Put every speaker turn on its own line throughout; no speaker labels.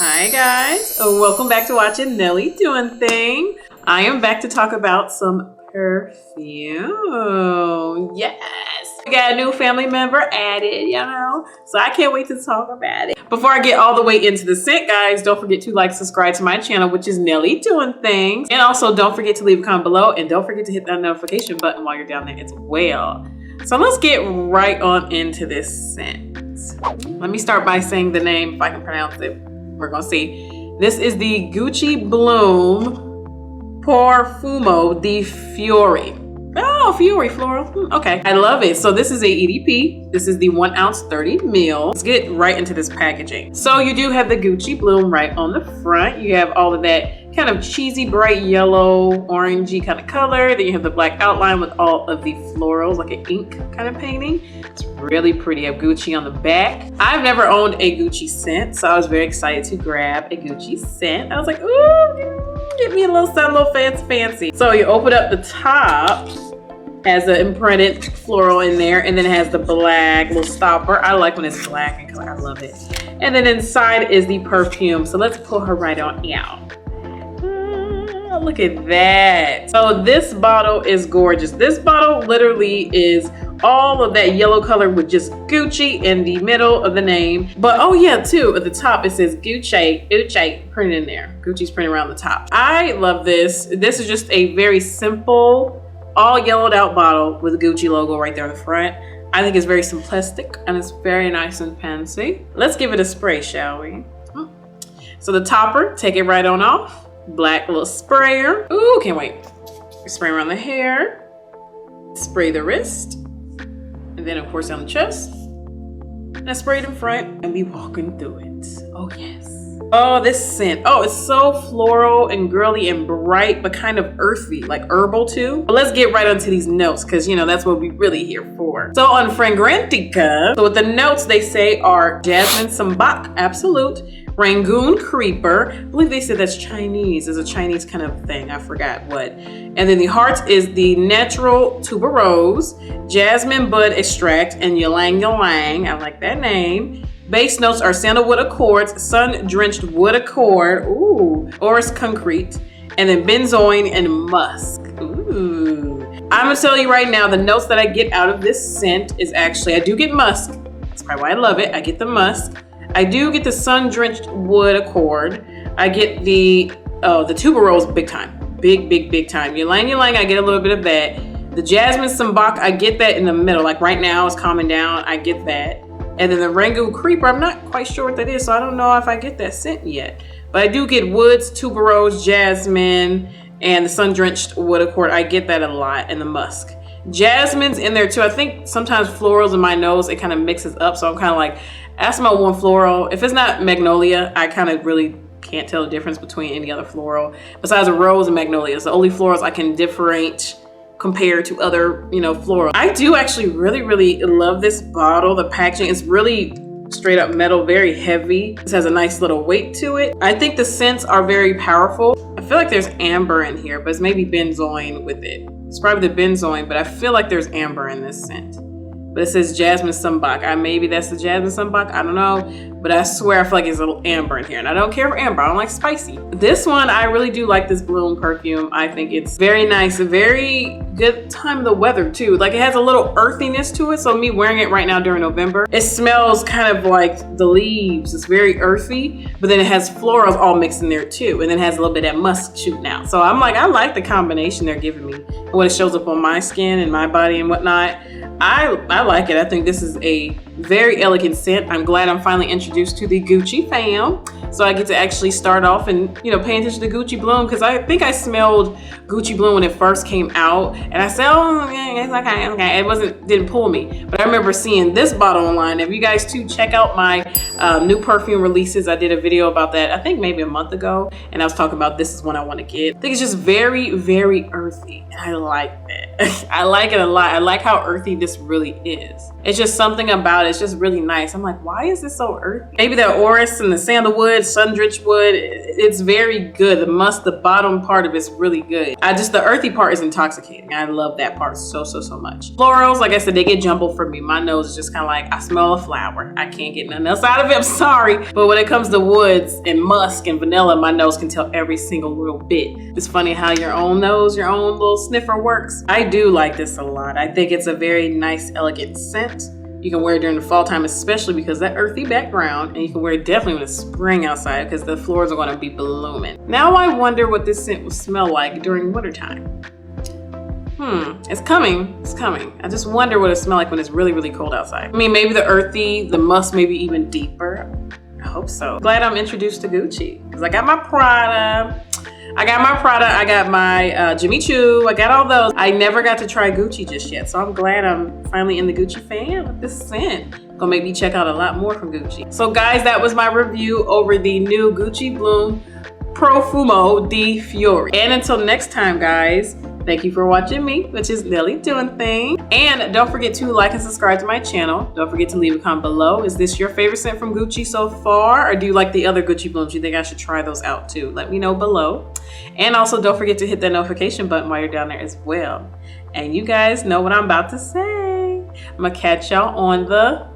Hi guys, welcome back to watching Nelly Doing Thing. I am back to talk about some perfume. Yes, we got a new family member added, you know, so I can't wait to talk about it. Before I get all the way into the scent, guys, don't forget to like, subscribe to my channel, which is Nelly Doing Things, and also don't forget to leave a comment below, and don't forget to hit that notification button while you're down there as well. So let's get right on into this scent. Let me start by saying the name if I can pronounce it. We're gonna see. This is the Gucci Bloom Profumo di Fiori. Oh, Fiori floral. Okay, I love it. So this is a EDP. This is the 1 ounce 30 ml. Let's get right into this packaging. So you do have the Gucci Bloom right on the front. You have all of that kind of cheesy, bright yellow, orangey kind of color. Then you have the black outline with all of the florals, like an ink kind of painting. It's really pretty. I have Gucci on the back. I've never owned a Gucci scent, so I was very excited to grab a Gucci scent. I was like, ooh, get me a little something, a little fancy. So you open up the top, has an imprinted floral in there, and then it has the black little stopper. I like when it's black in color, I love it. And then inside is the perfume. So let's pull her right on out. Look at that. So this bottle is gorgeous. This bottle literally is all of that yellow color with just Gucci in the middle of the name. But oh yeah, too, at the top it says Gucci printed in there. Gucci's printed around the top. I love this. This is just a very simple, all yellowed out bottle with a Gucci logo right there on the front. I think it's very simplistic and it's very nice and fancy. Let's give it a spray, shall we? So the topper, take it right on off. Black little sprayer. Ooh, can't wait. Spray around the hair, spray the wrist, and then of course on the chest. And I sprayed in front and we walking through it. Oh yes. Oh, this scent. Oh, it's so floral and girly and bright, but kind of earthy, like herbal too. But let's get right onto these notes, because you know that's what we're really here for. So on Fragrantica, so what the notes they say are Jasmine Sambac Absolute, Rangoon Creeper. I believe they said that's Chinese. It's a Chinese kind of thing. I forgot what. And then the hearts is the Natural Tuberose, Jasmine Bud Extract, and Ylang Ylang. I like that name. Base notes are Sandalwood Accords, Sun-Drenched Wood Accord, ooh, Orris Concrete, and then Benzoin and Musk. Ooh. I'm gonna tell you right now, the notes that I get out of this scent is actually, I do get musk. That's probably why I love it. I get the musk. I do get the Sun-Drenched Wood Accord. I get the tuberose big time. Big time. Ylang Ylang, I get a little bit of that. The Jasmine Sambac, I get that in the middle. Like right now, it's calming down. I get that. And then the Rangoon Creeper, I'm not quite sure what that is, so I don't know if I get that scent yet. But I do get woods, tuberose, jasmine, and the Sun-Drenched Wood Accord. I get that a lot, and the musk. Jasmine's in there too. I think sometimes florals in my nose, it kind of mixes up, so I'm kind of like, I smell one floral. If it's not magnolia, I kind of really can't tell the difference between any other floral. Besides a rose and magnolia, it's the only florals I can differentiate compared to other, you know, floral. I do actually really love this bottle. The packaging is really straight up metal, very heavy. This has a nice little weight to it. I think the scents are very powerful. I feel like there's amber in here, but it's maybe benzoin with it. It's probably the benzoin, but I feel like there's amber in this scent. But it says Jasmine Sambac. Maybe that's the Jasmine Sambac, I don't know. But I swear I feel like it's a little amber in here. And I don't care for amber, I don't like spicy. This one, I really do like this Bloom perfume. I think it's very nice, a very good time of the weather too. Like it has a little earthiness to it. So me wearing it right now during November, it smells kind of like the leaves. It's very earthy, but then it has florals all mixed in there too. And then it has a little bit of that musk shooting out. So I'm like, I like the combination they're giving me. And when it shows up on my skin and my body and whatnot, I like it. I think this is a very elegant scent. I'm glad I'm finally introduced to the Gucci fam. So I get to actually start off and, you know, pay attention to Gucci Bloom, because I think I smelled Gucci Bloom when it first came out. And I said, oh, yeah, it's okay. It didn't pull me. But I remember seeing this bottle online. If you guys too, check out my new perfume releases. I did a video about that, I think maybe a month ago. And I was talking about this is one I want to get. I think it's just very earthy. And I like that. I like it a lot. I like how earthy this really is. It's just something about it. It's just really nice. I'm like, why is this so earthy? Maybe the orris and the sandalwood wood, sun-drenched wood. It's very good. The bottom part of it's really good. The earthy part is intoxicating. I love that part so much. Florals, like I said, they get jumbled for me. My nose is just kind of like, I smell a flower. I can't get nothing else out of it. I'm sorry. But when it comes to woods and musk and vanilla, my nose can tell every single little bit. It's funny how your own nose, your own little sniffer works. I do like this a lot. I think it's a very nice, elegant scent. You can wear it during the fall time, especially because that earthy background, and you can wear it definitely when it's spring outside because the floors are going to be blooming. Now I wonder what this scent will smell like during wintertime. It's coming. It's coming. I just wonder what it smells like when it's really cold outside. I mean, maybe the earthy, the musk, maybe even deeper. I hope so. Glad I'm introduced to Gucci because I got my Prada. I got my Jimmy Choo. I got all those. I never got to try Gucci just yet. So I'm glad I'm finally in the Gucci fan with this scent. Gonna make me check out a lot more from Gucci. So guys, that was my review over the new Gucci Bloom Profumo di Fiori. And until next time, guys, thank you for watching me, which is Nelly Doing Things. And don't forget to like and subscribe to my channel. Don't forget to leave a comment below. Is this your favorite scent from Gucci so far? Or do you like the other Gucci Blooms? You think I should try those out too? Let me know below. And also don't forget to hit that notification button while you're down there as well. And you guys know what I'm about to say. I'm gonna catch y'all on the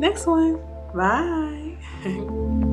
next one. Bye.